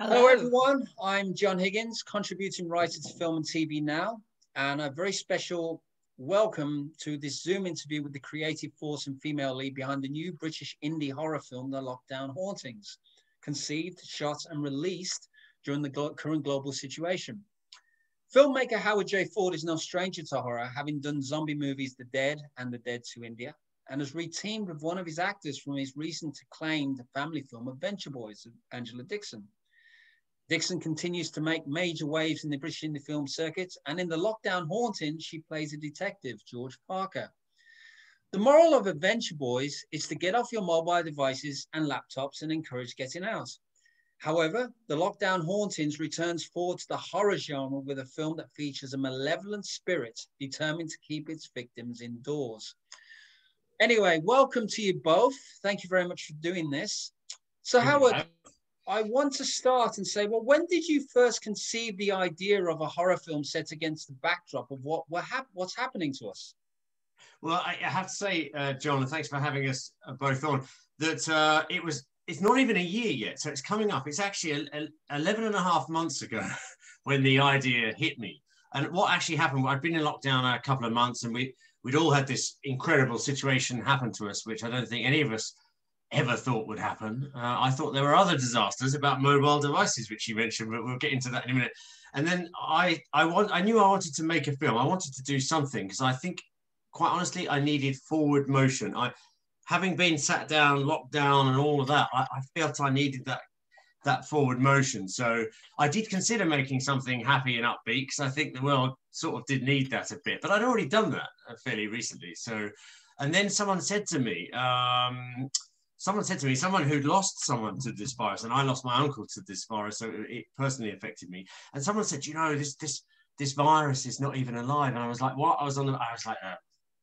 Hello, Hello. everyone. I'm John Higgins, contributing writer to Film and TV Now, and a very special welcome to this Zoom interview with the creative force and female lead behind the new British indie horror film, The Lockdown Hauntings, conceived, shot, and released during the current global situation. Filmmaker Howard J. Ford is no stranger to horror, having done zombie movies The Dead and The Dead to India, and has reteamed with one of his actors from his recent acclaimed family film Adventure Boys, Angela Dixon. Dixon continues to make major waves in the British indie film circuit, and in The Lockdown Hauntings, she plays a detective, George Parker. The moral of Adventure Boys is to get off your mobile devices and laptops and encourage getting out. However, The Lockdown Hauntings returns forward to the horror genre with a film that features a malevolent spirit determined to keep its victims indoors. Anyway, welcome to you both. Thank you very much for doing this. So, Howard, I want to start and say, well, when did you first conceive the idea of a horror film set against the backdrop of what's happening to us? Well, I have to say, John, and thanks for having us both on, that it's not even a year yet, so it's coming up. It's actually 11 and a half months ago when the idea hit me. And what actually happened, I'd been in lockdown a couple of months, and we'd all had this incredible situation happen to us, which I don't think any of us ever thought would happen. I thought there were other disasters about mobile devices, which you mentioned, but we'll get into that in a minute. And then I knew I wanted to make a film. I wanted to do something because I think, quite honestly, I needed forward motion. Having been sat down, locked down, and all of that, I felt I needed that forward motion. So I did consider making something happy and upbeat because I think the world sort of did need that a bit. But I'd already done that fairly recently. And then someone said to me, someone who'd lost someone to this virus, and I lost my uncle to this virus, so it personally affected me. And someone said, this virus is not even alive. And I was like, what? I was like,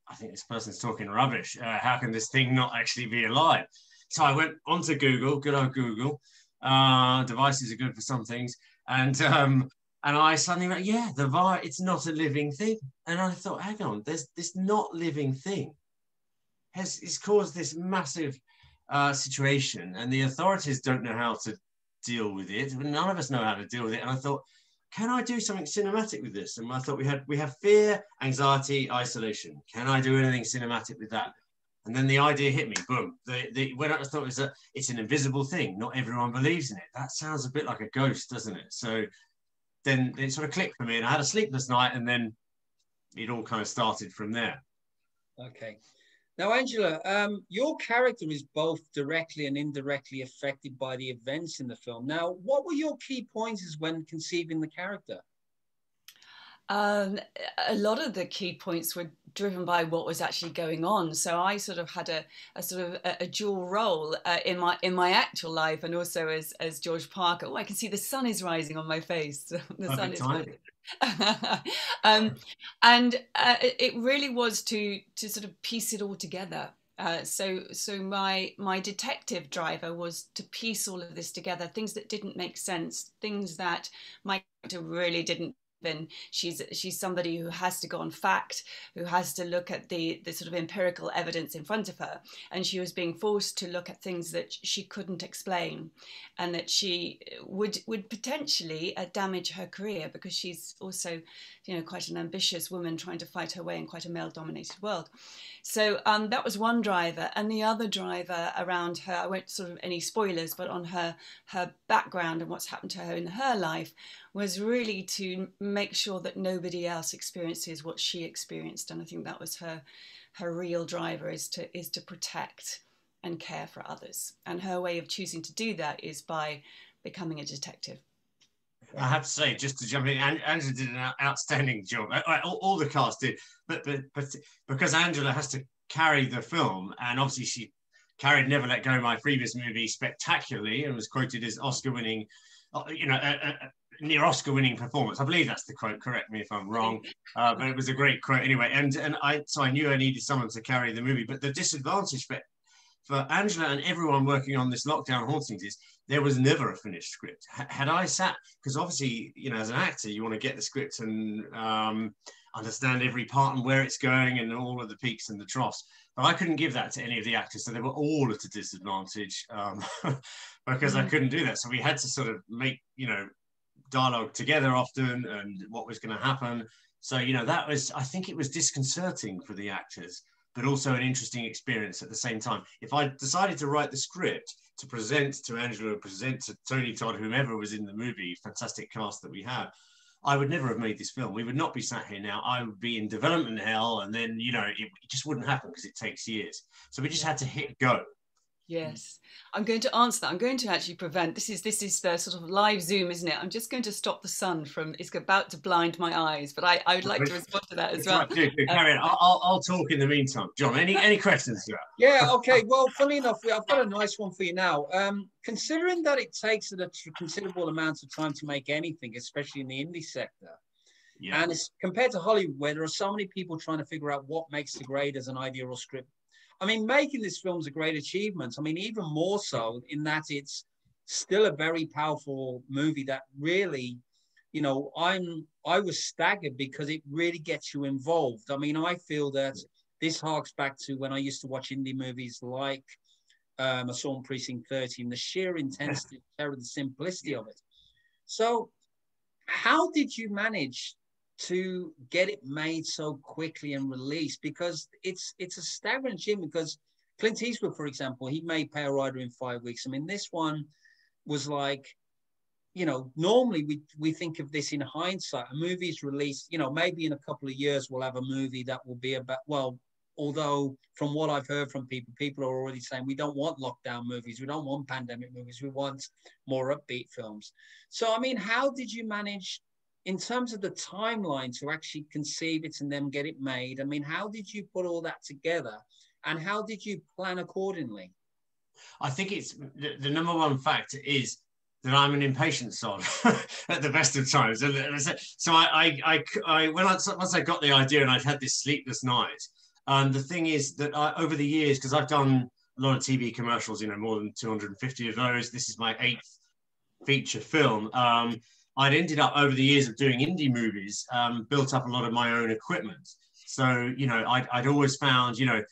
I think this person's talking rubbish. How can this thing not actually be alive? So I went onto Google, good old Google. Devices are good for some things. And I suddenly went, yeah, the virus, it's not a living thing. And I thought, hang on, there's this not living thing it's caused this massive situation, and the authorities don't know how to deal with it. None of us know how to deal with it. And I thought, can I do something cinematic with this? And I thought we have fear, anxiety, isolation. Can I do anything cinematic with that? And then the idea hit me. Boom. When I thought it's an invisible thing. Not everyone believes in it. That sounds a bit like a ghost, doesn't it? So then it sort of clicked for me, and I had a sleepless night, and then it all kind of started from there. Okay. Now, Angela, your character is both directly and indirectly affected by the events in the film. Now, what were your key pointers when conceiving the character? A lot of the key points were driven by what was actually going on. So I sort of had a dual role in my actual life, and also as George Parker. Oh, I can see the sun is rising on my face. The sun is rising. And it really was to sort of piece it all together. So my detective driver was to piece all of this together, things that didn't make sense, things that my character really didn't. And she's somebody who has to go on fact, who has to look at the sort of empirical evidence in front of her, and she was being forced to look at things that she couldn't explain, and that she would potentially damage her career, because she's also, quite an ambitious woman trying to fight her way in quite a male-dominated world. So that was one driver, and the other driver around her, I won't sort of any spoilers, but on her background and what's happened to her in her life, was really to make sure that nobody else experiences what she experienced. And I think that was her real driver, is to protect and care for others. And her way of choosing to do that is by becoming a detective. I have to say, just to jump in, Angela did an outstanding job. All the cast did, but because Angela has to carry the film, and obviously she carried Never Let Go, my previous movie, spectacularly, and was quoted as Oscar-winning, near Oscar-winning performance. I believe that's the quote. Correct me if I'm wrong, but it was a great quote anyway. So I knew I needed someone to carry the movie. But the disadvantage for Angela and everyone working on this Lockdown Hauntings is there was never a finished script. Had I sat, because obviously, as an actor, you want to get the script and understand every part and where it's going and all of the peaks and the troughs. But I couldn't give that to any of the actors, so they were all at a disadvantage because I couldn't do that. So we had to sort of make, you know, dialogue together often and what was going to happen. So, you know, that was, I think it was disconcerting for the actors, but also an interesting experience at the same time. If I decided to write the script to present to Angela, present to Tony Todd, whomever was in the movie, fantastic cast that we have, I would never have made this film. We would not be sat here now. I would be in development hell, and then, you know, it just wouldn't happen because it takes years. So we just had to hit go. Yes, I'm going to answer that. I'm going to actually prevent, this is the sort of live Zoom, isn't it? I'm just going to stop the sun from, it's about to blind my eyes, but I would like to respond to that as well. Right, do, carry on. I'll talk in the meantime. John, any questions? Yeah, okay. Well, funny enough, I've got a nice one for you now. Considering that it takes a considerable amount of time to make anything, especially in the indie sector, and it's compared to Hollywood, where there are so many people trying to figure out what makes the grade as an idea or script. I mean, making this film is a great achievement. I mean, even more so in that it's still a very powerful movie that really, you know, I was staggered because it really gets you involved. I mean, I feel that this harks back to when I used to watch indie movies like Assault on Precinct 13, the sheer intensity, terror, the simplicity of it. So how did you manage to get it made so quickly and released? Because it's a staggering achievement, because Clint Eastwood, for example, he made Pale Rider in 5 weeks. I mean, this one was like, you know, normally we think of this in hindsight. A movie is released, you know, maybe in a couple of years we'll have a movie that will be about, well, although from what I've heard from people are already saying, we don't want lockdown movies, we don't want pandemic movies, we want more upbeat films. So, I mean, how did you manage, in terms of the timeline, to actually conceive it and then get it made? I mean, how did you put all that together, and how did you plan accordingly? I think it's the number one factor is that I'm an impatient sod at the best of times. So once I got the idea and I'd had this sleepless night, the thing is that over the years, because I've done a lot of TV commercials, you know, more than 250 of those. This is my 8th feature film. I'd ended up over the years of doing indie movies, built up a lot of my own equipment. So, you know, I'd always found, you know,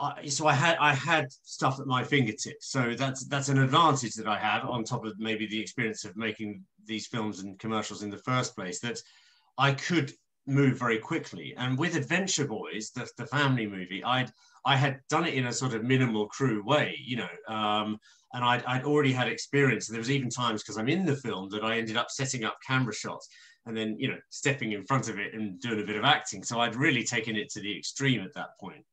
I had stuff at my fingertips. So that's an advantage that I have, on top of maybe the experience of making these films and commercials in the first place, that I could move very quickly. And with Adventure Boys, the family movie, I had done it in a sort of minimal crew way, you know, and I'd already had experience. And there was even times, because I'm in the film, that I ended up setting up camera shots and then, you know, stepping in front of it and doing a bit of acting. So I'd really taken it to the extreme at that point,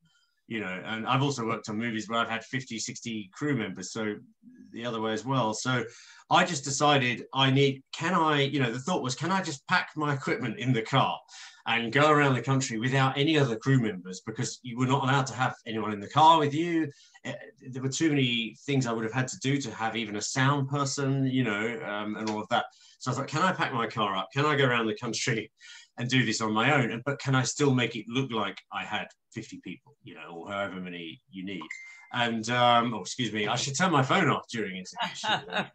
you know. And I've also worked on movies where I've had 50, 60 crew members, so the other way as well. So I just decided the thought was, can I just pack my equipment in the car and go around the country without any other crew members, because you were not allowed to have anyone in the car with you. There were too many things I would have had to do to have even a sound person, you know, and all of that. So I thought, can I pack my car up? Can I go around the country and do this on my own? But can I still make it look like I had 50 people, you know, or however many you need? And, excuse me, I should turn my phone off during interviews.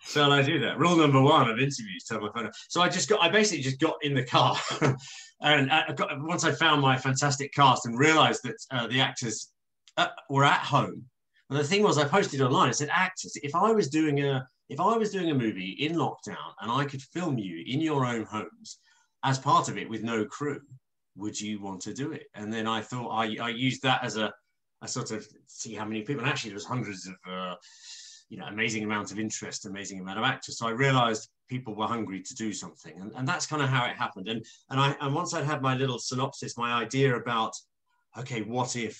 Shall I do that? Rule number 1 of interviews, turn my phone off. So I basically just got in the car. And once I found my fantastic cast and realized that the actors were at home. And the thing was, I posted online, I said, actors, if I was doing a movie in lockdown and I could film you in your own homes as part of it with no crew, would you want to do it? And then I thought I used that as a sort of see how many people. And actually, there was hundreds of amazing amount of interest, amazing amount of actors. So I realized people were hungry to do something, and that's kind of how it happened. And once I'd had my little synopsis, my idea about, okay, what if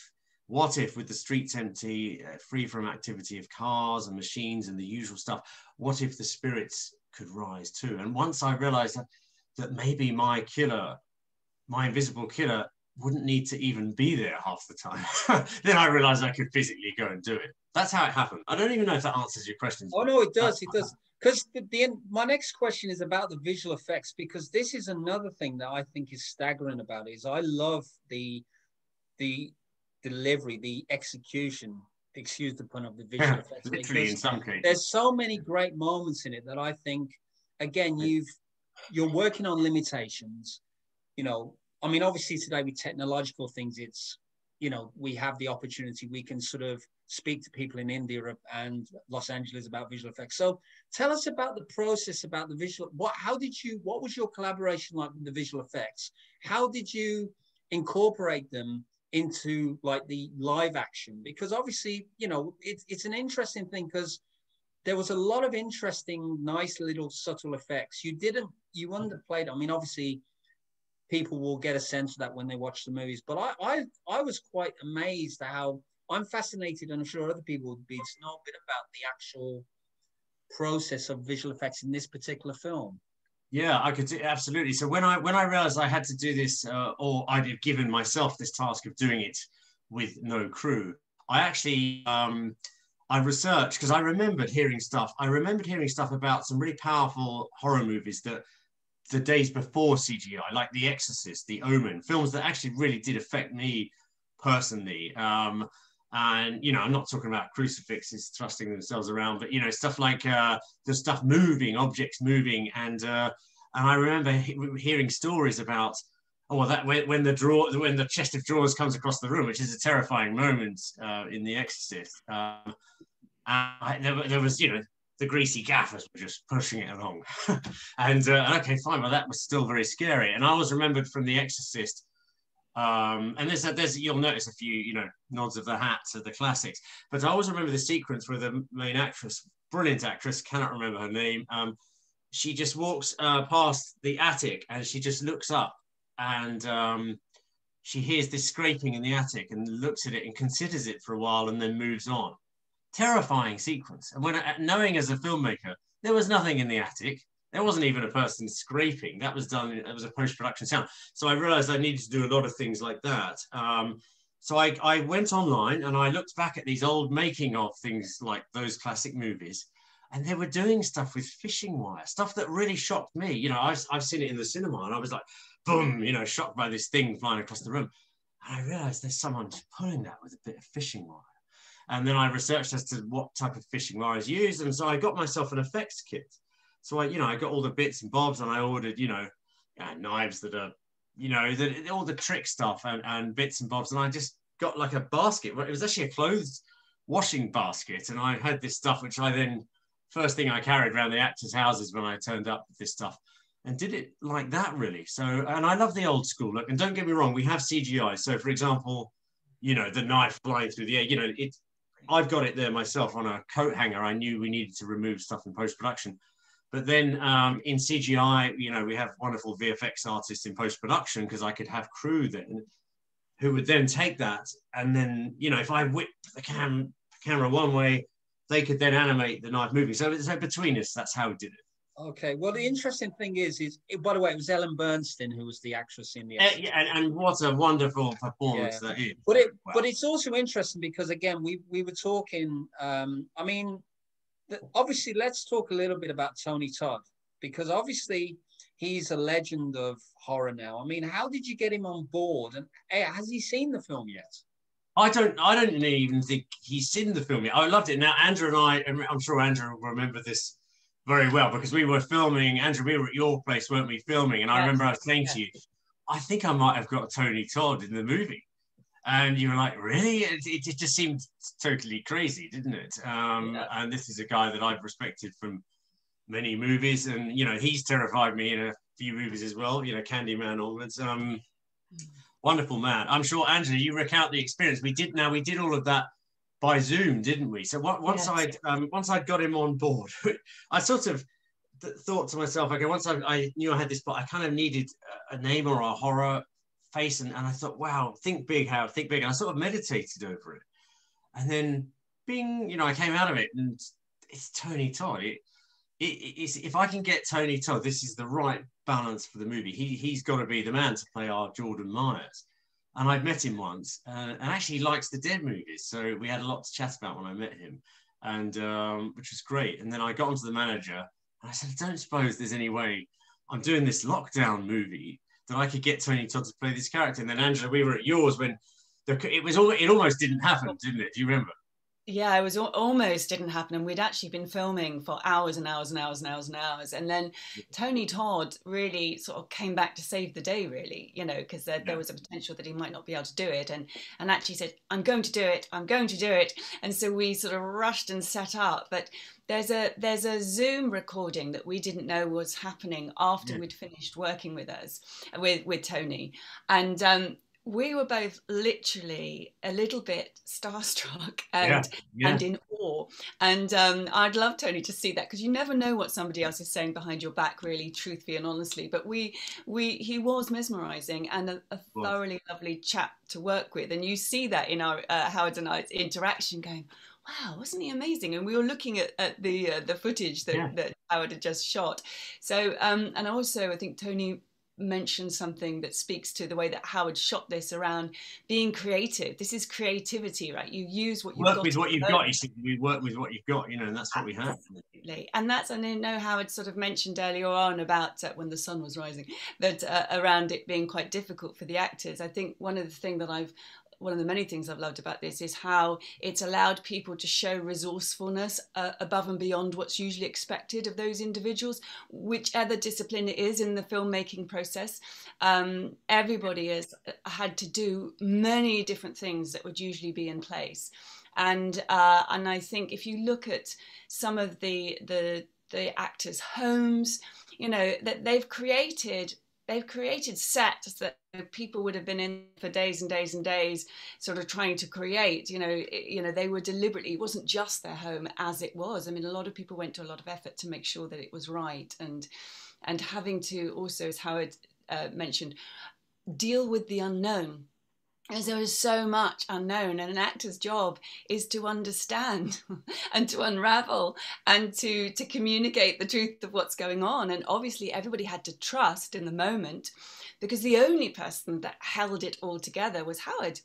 with the streets empty, free from activity of cars and machines and the usual stuff, what if the spirits could rise too? And once I realized that maybe my invisible killer wouldn't need to even be there half the time, then I realized I could physically go and do it. That's how it happened. I don't even know if that answers your questions. Oh, no, it does. It does. Because my next question is about the visual effects, because this is another thing that I think is staggering about it. Is I love the delivery, the execution, excuse the pun, of the visual effects. Literally, in some cases. There's so many great moments in it that I think, again, you're working on limitations. You know, I mean, obviously today with technological things, it's, you know, we have the opportunity, we can sort of speak to people in India and Los Angeles about visual effects. So tell us about the process, about the visual, what was your collaboration like with the visual effects? How did you incorporate them into like the live action? Because obviously, you know, it's an interesting thing, because there was a lot of interesting, nice little subtle effects. You underplayed. I mean, obviously, people will get a sense of that when they watch the movies. But I was quite amazed at how I'm fascinated, and I'm sure other people would be, to know a bit about the actual process of visual effects in this particular film. Yeah, I could absolutely. So when I realized I had to do this, or I'd have given myself this task of doing it with no crew, I actually I researched, because I remembered hearing stuff. I remembered hearing stuff about some really powerful horror movies that the days before CGI, like The Exorcist, The Omen, films that actually really did affect me personally. And, you know, I'm not talking about crucifixes thrusting themselves around, but, you know, stuff like the stuff moving, objects moving. And I remember hearing stories about, oh, well, that when the chest of drawers comes across the room, which is a terrifying moment in The Exorcist. There was, you know, the greasy gaffers were just pushing it along. And okay, fine, well, that was still very scary. And I always remembered from The Exorcist, and there's you'll notice a few, you know, nods of the hat to the classics, but I always remember the sequence where the main actress, brilliant actress, cannot remember her name, she just walks past the attic and she just looks up, and she hears this scraping in the attic and looks at it and considers it for a while and then moves on. Terrifying sequence. And when knowing as a filmmaker, there was nothing in the attic. There wasn't even a person scraping. That was done. It was a post-production sound. So I realized I needed to do a lot of things like that. So I went online and I looked back at these old making of things like those classic movies, and they were doing stuff with fishing wire, stuff that really shocked me. You know, I've seen it in the cinema and I was like, boom, you know, shocked by this thing flying across the room. And I realized there's someone pulling that with a bit of fishing wire. And then I researched as to what type of fishing wire is used. And so I got myself an effects kit. So I got all the bits and bobs, and I ordered, knives that are, all the trick stuff and bits and bobs. And I just got like a basket. It was actually a clothes washing basket. And I had this stuff, which I then, first thing I carried around the actors' houses when I turned up with this stuff, and did it like that, really. So, and I love the old school look. And don't get me wrong, we have CGI. So, for example, the knife flying through the air, I've got it there myself on a coat hanger. I knew we needed to remove stuff in post-production. But then in CGI, we have wonderful VFX artists in post-production, because I could have crew then who would then take that. And then, if I whipped the camera one way, they could then animate the knife moving. So between us, that's how we did it. Okay. Well, the interesting thing is by the way, it was Ellen Bernstein who was the actress in the. Yeah, and what a wonderful performance that is. But it's also interesting because, again, we were talking. Obviously, let's talk a little bit about Tony Todd, because obviously he's a legend of horror now. I mean, how did you get him on board? And has he seen the film yet? I don't even think he's seen the film yet. I loved it. Now, Andrew and I, I'm sure Andrew will remember this very well, because we were filming. Andrew, we were at your place, weren't we, filming? And I remember I was saying to you, I think I might have got Tony Todd in the movie. And you were like, really? It just seemed totally crazy, didn't it? And this is a guy that I've respected from many movies. And, he's terrified me in a few movies as well, Candyman onwards. Wonderful man. I'm sure, Angela, you recount the experience. We did all of that by Zoom, didn't we? So once I'd got him on board, I sort of thought to myself, okay, once I knew I had this plot, I kind of needed a name or a horror face, and I thought, wow, think big, Howard, think big. And I sort of meditated over it, and then I came out of it, and it's Tony Todd. If I can get Tony Todd, this is the right balance for the movie. He's got to be the man to play our Jordan Myers. And I'd met him once, and actually he likes the Dead movies, so we had a lot to chat about when I met him, and which was great. And then I got onto the manager, and I said, I don't suppose there's any way I'm doing this lockdown movie that I could get Tony Todd to play this character. And then, Angela, we were at yours when it almost didn't happen, didn't it? Do you remember? Yeah, it was almost didn't happen, and we'd actually been filming for hours and hours and hours and hours and hours, and then Tony Todd really sort of came back to save the day, really, you know, because there was a potential that he might not be able to do it, and actually said, "I'm going to do it, I'm going to do it," and so we sort of rushed and set up. But there's a Zoom recording that we didn't know was happening after we'd finished working with us with Tony, and we were both literally a little bit starstruck and in awe. And I'd love Tony to see that, because you never know what somebody else is saying behind your back, really, truthfully and honestly. But he was mesmerising and a thoroughly lovely chap to work with. And you see that in our Howard and I's interaction, going, wow, wasn't he amazing? And we were looking at the footage that Howard had just shot. So and also I think Tony mentioned something that speaks to the way that Howard shot this around being creative. This is creativity, right? You use what you've got. Work with what you've got. You see, we work with what you've got, you know, and that's what we have. Absolutely. And that's, I know Howard sort of mentioned earlier on about when the sun was rising, that around it being quite difficult for the actors. I think one of the many things I've loved about this is how it's allowed people to show resourcefulness above and beyond what's usually expected of those individuals, whichever discipline it is in the filmmaking process. Everybody has had to do many different things that would usually be in place. And I think if you look at some of the actors' homes, you know, that they've created sets that people would have been in for days and days and days, sort of trying to create. You know, they were deliberately. It wasn't just their home as it was. I mean, a lot of people went to a lot of effort to make sure that it was right, and having to also, as Howard mentioned, deal with the unknown. As there is so much unknown, and an actor's job is to understand and to unravel and to communicate the truth of what's going on. And obviously everybody had to trust in the moment, because the only person that held it all together was Howard.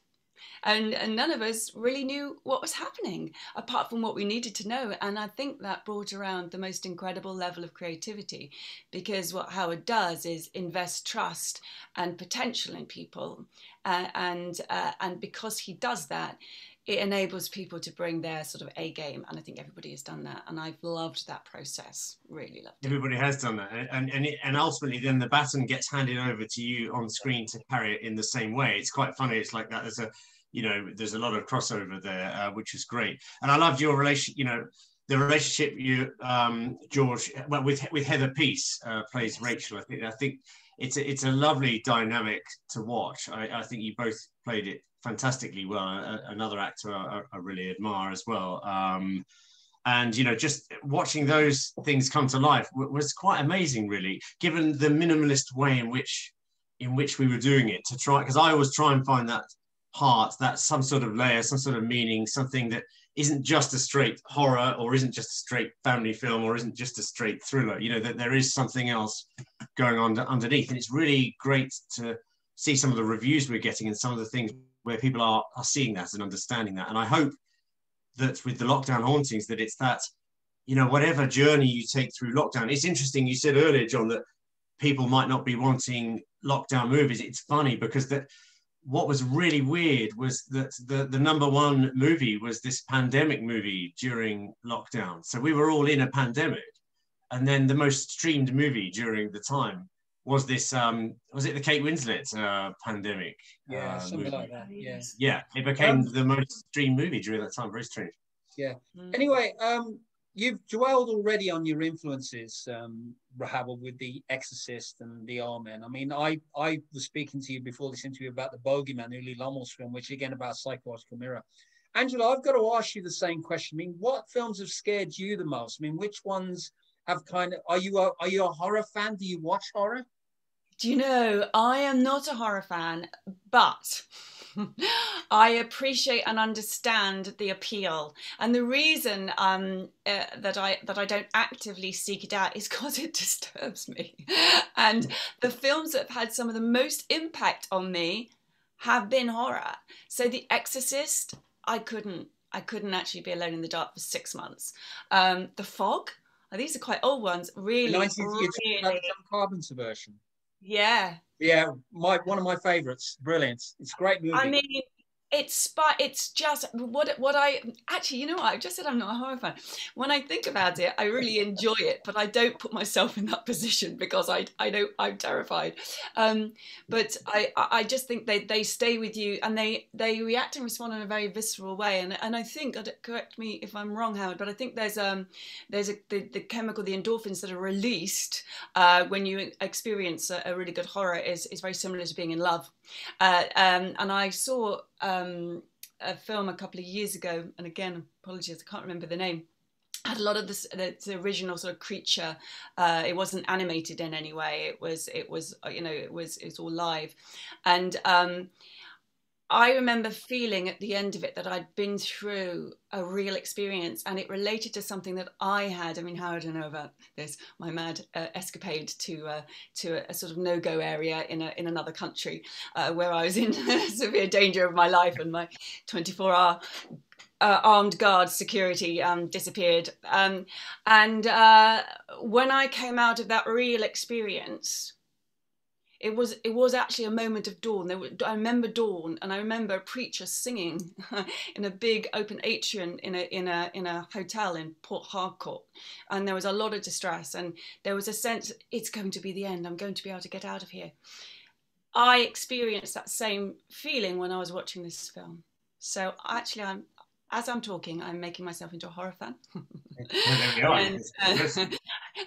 And none of us really knew what was happening apart from what we needed to know. And I think that brought around the most incredible level of creativity, because what Howard does is invest trust and potential in people. And because he does that, it enables people to bring their sort of A game. And I think everybody has done that. And I've loved that process, really loved it. Everybody has done that. And ultimately then the baton gets handed over to you on screen to carry it in the same way. It's quite funny. It's like that. There's a lot of crossover there, which is great. And I loved your the relationship you, George, well, with Heather Peace, plays Rachel. I think it's a lovely dynamic to watch. I think you both played it fantastically well. Another actor I really admire as well. And, you know, just watching those things come to life was quite amazing, really, given the minimalist way in which we were doing it, to try, because I always try and find that part, that some sort of layer, some sort of meaning, something that isn't just a straight horror, or isn't just a straight family film, or isn't just a straight thriller, you know, that there is something else going on underneath. And it's really great to see some of the reviews we're getting and some of the things where people are seeing that and understanding that. And I hope that with the Lockdown Hauntings, that it's that, you know, whatever journey you take through lockdown. It's interesting, you said earlier, John, that people might not be wanting lockdown movies. It's funny because what was really weird was that the number one movie was this pandemic movie during lockdown. So we were all in a pandemic. And then the most streamed movie during the time was this, was it the Kate Winslet pandemic? Yeah, something movie? like that, yeah. Yeah, it became the most streamed movie during that time. Very strange. Yeah. Anyway, you've dwelled already on your influences, Rahab, with The Exorcist and The Omen. I mean, I was speaking to you before this interview about The Bogeyman, Uli Lommel's film, which again about psychological mirror. Angela, I've got to ask you the same question. I mean, what films have scared you the most? I mean, which ones have are you a horror fan? Do you watch horror? Do you know, I am not a horror fan, but I appreciate and understand the appeal. And the reason that I don't actively seek it out is because it disturbs me. And the films that have had some of the most impact on me have been horror. So The Exorcist, I couldn't actually be alone in the dark for 6 months. The Fog, these are quite old ones, really. You're talking about the John Carpenter version. Yeah. Yeah, one of my favourites. Brilliant. It's a great movie. I mean, It's just what I actually, you know what, I just said I'm not a horror fan. When I think about it, I really enjoy it, but I don't put myself in that position because I know I'm terrified. But I just think they stay with you, and they react and respond in a very visceral way. And I think, correct me if I'm wrong, Howard, but I think there's the chemical, the endorphins that are released when you experience a really good horror is very similar to being in love. And I saw a film a couple of years ago, and again, apologies, I can't remember the name. Had a lot of the original sort of creature. It wasn't animated in any way. It was you know, it was all live, and I remember feeling at the end of it that I'd been through a real experience, and it related to something that I had. I mean, how do I know about this? My mad escapade to a sort of no-go area in another country where I was in severe danger of my life, and my 24-hour armed guard security disappeared. And when I came out of that real experience, it was actually a moment of dawn. I remember dawn, and I remember a preacher singing in a big open atrium in a hotel in Port Harcourt, and there was a lot of distress, and there was a sense it's going to be the end. I'm going to be able to get out of here. I experienced that same feeling when I was watching this film. So actually, as I'm talking, I'm making myself into a horror fan.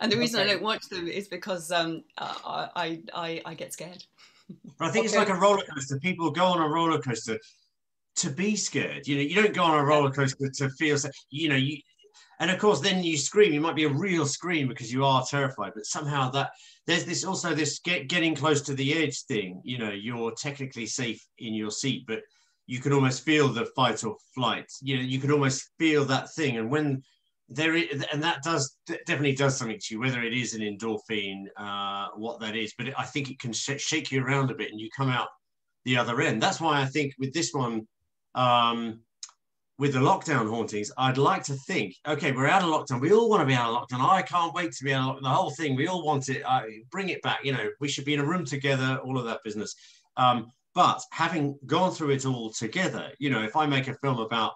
And the reason I don't watch them is because I get scared. But I think it's like a roller coaster. People go on a roller coaster to be scared. You know, you don't go on a roller coaster to feel, you know, and of course then you scream. You might be a real scream because you are terrified, but somehow that there's this getting close to the edge thing. You know, you're technically safe in your seat, but you can almost feel the fight or flight. You know, you can almost feel that thing. And when there is, and that definitely does something to you, whether it is an endorphin, what that is, but I think it can shake you around a bit and you come out the other end. That's why I think with this one, with the lockdown hauntings, I'd like to think, okay, we're out of lockdown. We all want to be out of lockdown. I can't wait to be out of lockdown. The whole thing, we all want it. Bring it back. You know, we should be in a room together, all of that business. But having gone through it all together, you know, if I make a film about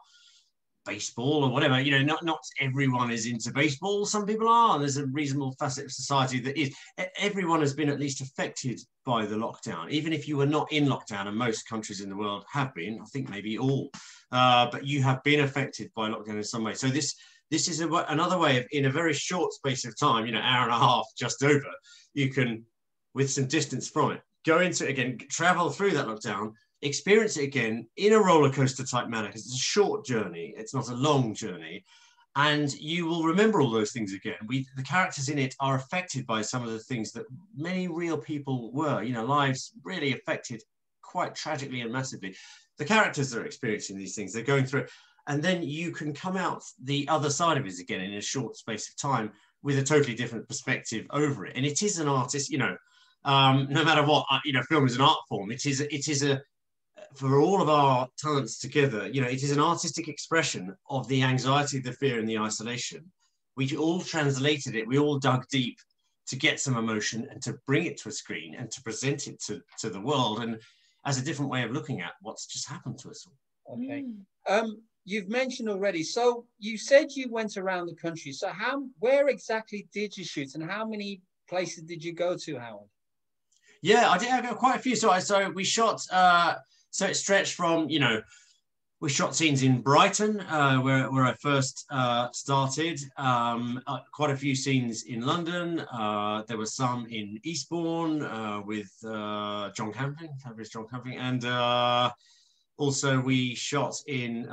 baseball or whatever, you know, not everyone is into baseball. Some people are, and there's a reasonable facet of society that is. Everyone has been at least affected by the lockdown, even if you were not in lockdown, and most countries in the world have been, I think maybe all, but you have been affected by lockdown in some way. So this is another way of, in a very short space of time, you know, hour and a half just over, you can, with some distance from it, go into it again, travel through that lockdown, experience it again in a roller coaster type manner, because it's a short journey, it's not a long journey, and you will remember all those things again. The characters in it are affected by some of the things that many real people were, you know, lives really affected quite tragically and massively. The characters are experiencing these things, they're going through it, and then you can come out the other side of it again in a short space of time with a totally different perspective over it. And it is an artist, you know, no matter what, you know, film is an art form. It is a for all of our talents together, you know, it is an artistic expression of the anxiety, the fear, and the isolation. We all translated it. We all dug deep to get some emotion and to bring it to a screen and to present it to the world, and as a different way of looking at what's just happened to us all. Okay. You've mentioned already. So you said you went around the country. So where exactly did you shoot, and how many places did you go to, Howard? Yeah, I got quite a few. So we shot. So it stretched from, you know, we shot scenes in Brighton, where I first started. Quite a few scenes in London. There were some in Eastbourne with John Camping, fabulous John Camping, and also we shot in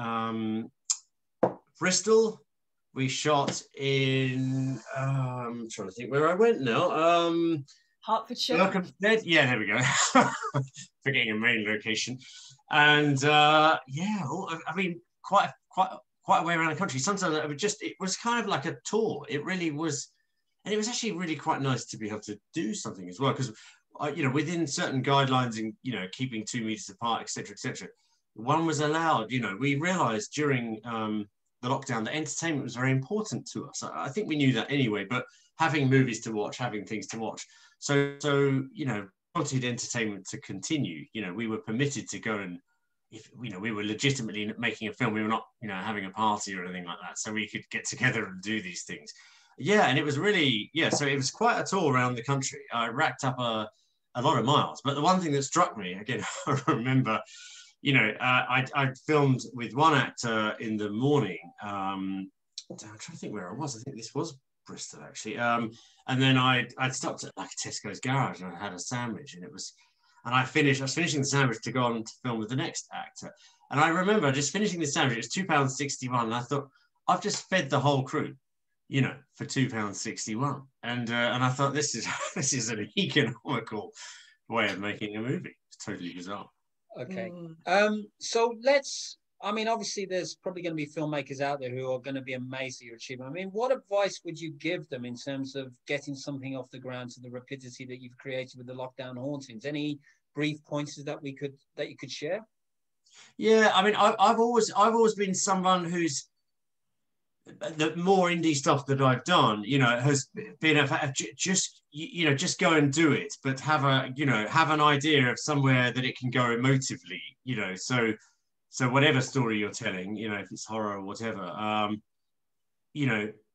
Bristol. We shot in. I'm trying to think where I went now. Hertfordshire. Yeah, there we go. Forgetting a main location, and yeah, I mean, quite a way around the country. Sometimes it was kind of like a tour. It really was, and it was actually really quite nice to be able to do something as well, because you know, within certain guidelines and, you know, keeping 2 meters apart, etc., etc. One was allowed. You know, we realised during the lockdown that entertainment was very important to us. I think we knew that anyway, but having movies to watch, having things to watch. So you know, wanted entertainment to continue. You know, we were permitted to go and if we were legitimately making a film, we were not having a party or anything like that, so we could get together and do these things. Yeah, and it was really so it was quite a tour around the country. I racked up a lot of miles, but the one thing that struck me again, I remember, I filmed with one actor in the morning. I'm trying to think where I was. I think this was Bristol actually. And then I'd stopped at like a Tesco's garage and I had a sandwich, and I was finishing the sandwich to go on to film with the next actor. And I remember just finishing the sandwich. It was £2.61, and I thought, I've just fed the whole crew, for £2.61. And I thought, this is an economical way of making a movie. It's totally bizarre. Okay. So obviously there's probably going to be filmmakers out there who are going to be amazed at your achievement. I mean, what advice would you give them in terms of getting something off the ground to the rapidity that you've created with the Lockdown Hauntings? Any brief pointers that you could share? Yeah, I mean, I've always been someone who's, the more indie stuff that I've done, has been just go and do it, but have an idea of somewhere that it can go emotively, so whatever story you're telling, if it's horror or whatever,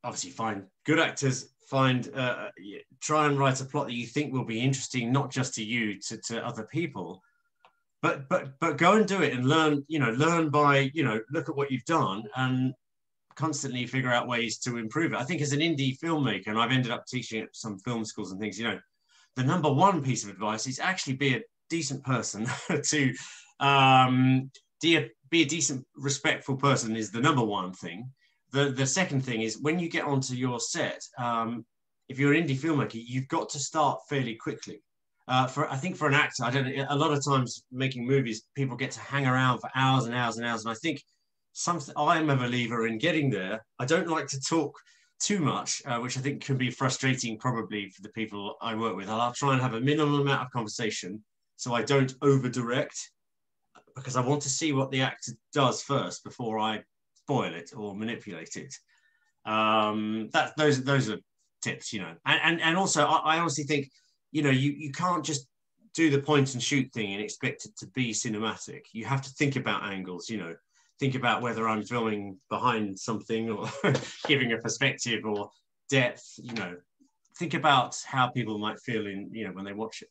obviously find good actors, try and write a plot that you think will be interesting, not just to you, to other people, but go and do it and learn by, look at what you've done and constantly figure out ways to improve it. I think as an indie filmmaker, and I've ended up teaching at some film schools and things, the number one piece of advice is actually be a decent person to be a decent, respectful person is the number one thing. The second thing is when you get onto your set, if you're an indie filmmaker, you've got to start fairly quickly. I think for an actor, a lot of times making movies, people get to hang around for hours and hours and hours. And I think I'm a believer in getting there. I don't like to talk too much, which I think can be frustrating probably for the people I work with. I'll try and have a minimum amount of conversation so I don't over direct, because I want to see what the actor does first before I spoil it or manipulate it. Those are tips, and also I honestly think, you can't just do the point and shoot thing and expect it to be cinematic. You have to think about angles, think about whether I'm filming behind something or giving a perspective or depth, think about how people might feel when they watch it.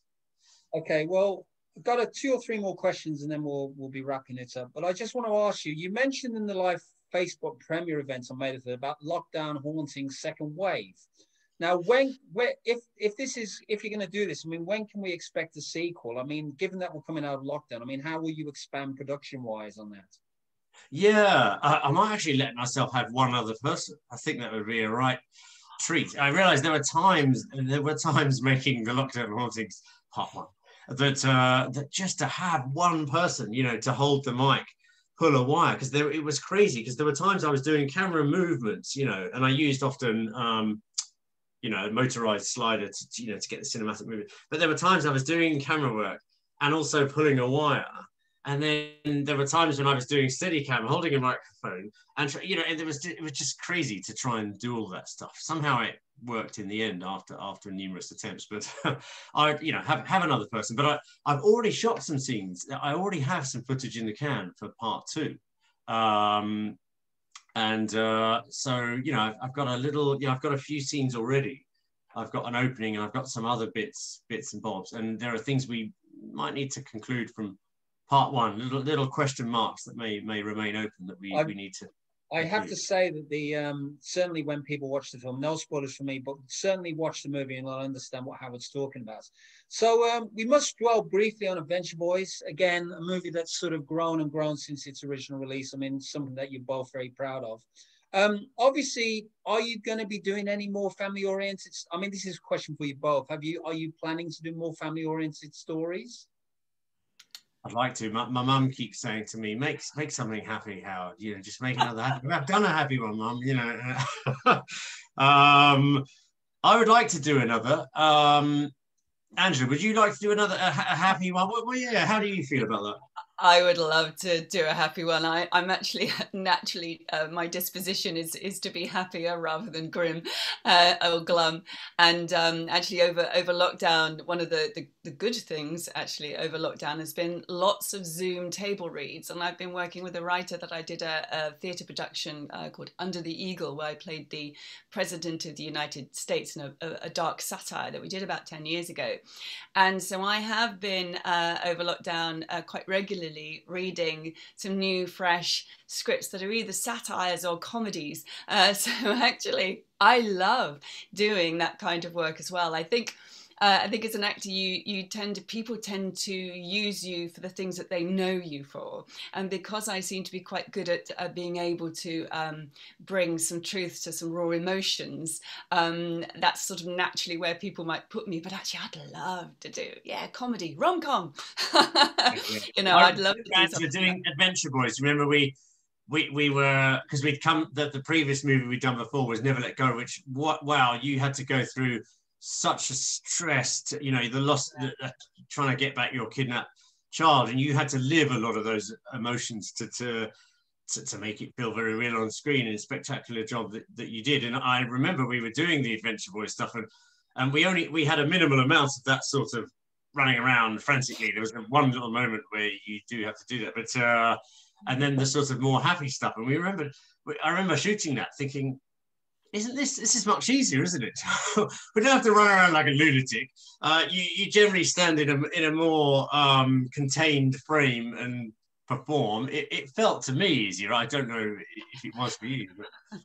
Okay, well, I've got 2 or 3 more questions and then we'll be wrapping it up. But I just want to ask you, you mentioned in the live Facebook premiere event on May the 3rd about Lockdown Hauntings second wave. Now, if you're going to do this, I mean, when can we expect a sequel? I mean, given that we're coming out of lockdown, I mean, how will you expand production-wise on that? Yeah, I might actually let myself have one other person. I think that would be a right treat. I realised there were times making the Lockdown Hauntings Part 1 that just to have one person, to hold the mic, pull a wire, because it was crazy, because there were times I was doing camera movements, and I used often a motorized slider to get the cinematic movement. But there were times I was doing camera work and also pulling a wire. And then there were times when I was doing Steadicam, holding a microphone, and it was just crazy to try and do all that stuff. Somehow it worked in the end after numerous attempts. But I have another person. But I've already shot some scenes. I already have some footage in the can for Part 2. So I've got I've got a few scenes already. I've got an opening and I've got some other bits and bobs. And there are things we might need to conclude from Part 1, little question marks that may remain open that we need to. I have to say that certainly when people watch the film, no spoilers for me, but certainly watch the movie and they'll understand what Howard's talking about. So we must dwell briefly on Adventure Boys. Again, a movie that's sort of grown and grown since its original release. I mean, something that you're both very proud of. Obviously, are you going to be doing any more family-oriented? I mean, this is a question for you both. Are you planning to do more family-oriented stories? I'd like to. My mum keeps saying to me, make something happy, Howard. Just make another happy. I've done a happy one, Mum. I would like to do another. Angela, would you like to do another a happy one? Well, yeah. How do you feel about that? I would love to do a happy one. I'm actually naturally my disposition is to be happier rather than grim or glum. And actually over lockdown, one of the the good things actually over lockdown has been lots of Zoom table reads. And I've been working with a writer that I did a theatre production called Under the Eagle, where I played the President of the United States in a dark satire that we did about 10 years ago. And so I have been over lockdown quite regularly reading some new, fresh scripts that are either satires or comedies. So actually, I love doing that kind of work as well. I think as an actor, people tend to use you for the things that they know you for. And because I seem to be quite good at being able to bring some truth to some raw emotions, that's sort of naturally where people might put me. But actually, I'd love to do, comedy, rom-com. You know, I'd love to do something. Doing Adventure Boys. Remember we were, because we'd come, the previous movie we'd done before was Never Let Go, which, wow, you had to go through such a stress to, you know, the loss, trying to get back your kidnapped child, and you had to live a lot of those emotions to make it feel very real on screen, and a spectacular job that you did. And I remember we were doing the Adventure Boy stuff, and we had a minimal amount of that sort of running around frantically. There was one little moment where you do have to do that, but and then the sort of more happy stuff. And I remember shooting that thinking, this is much easier, isn't it? We don't have to run around like a lunatic. You generally stand in a more contained frame and perform. It felt to me easier. I don't know if it was for you. But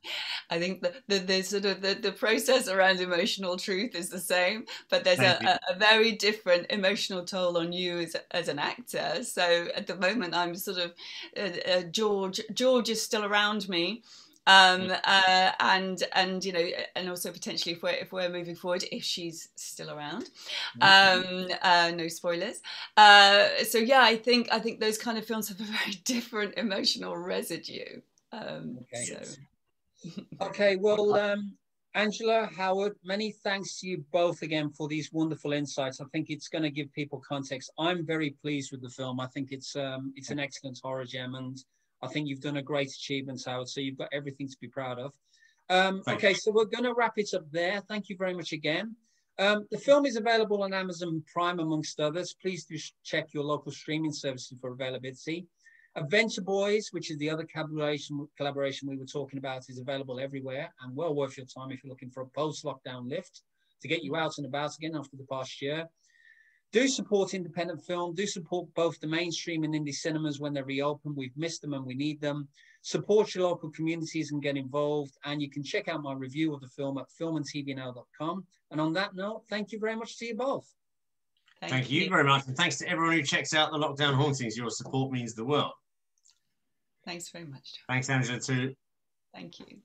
I think the sort of the process around emotional truth is the same, but there's a very different emotional toll on you as an actor. So at the moment, I'm sort of George is still around me. And you know, and also potentially if we're moving forward, if she's still around, no spoilers. So yeah, I think those kind of films have a very different emotional residue. Okay, well, Angela, Howard, many thanks to you both again for these wonderful insights. I think it's going to give people context. I'm very pleased with the film. I think it's an excellent horror gem, and I think you've done a great achievement, Howard, so you've got everything to be proud of. Okay, so we're going to wrap it up there. Thank you very much again. The film is available on Amazon Prime, amongst others. Please do check your local streaming services for availability. Adventure Boys, which is the other collaboration we were talking about, is available everywhere and well worth your time if you're looking for a post-lockdown lift to get you out and about again after the past year. Do support independent film. Do support both the mainstream and indie cinemas when they reopen. We've missed them and we need them. Support your local communities and get involved. And you can check out my review of the film at filmandtvnow.com. And on that note, thank you very much to you both. Thank you very much. And thanks to everyone who checks out the Lockdown Hauntings. Your support means the world. Thanks very much. Thanks, Angela, too. Thank you.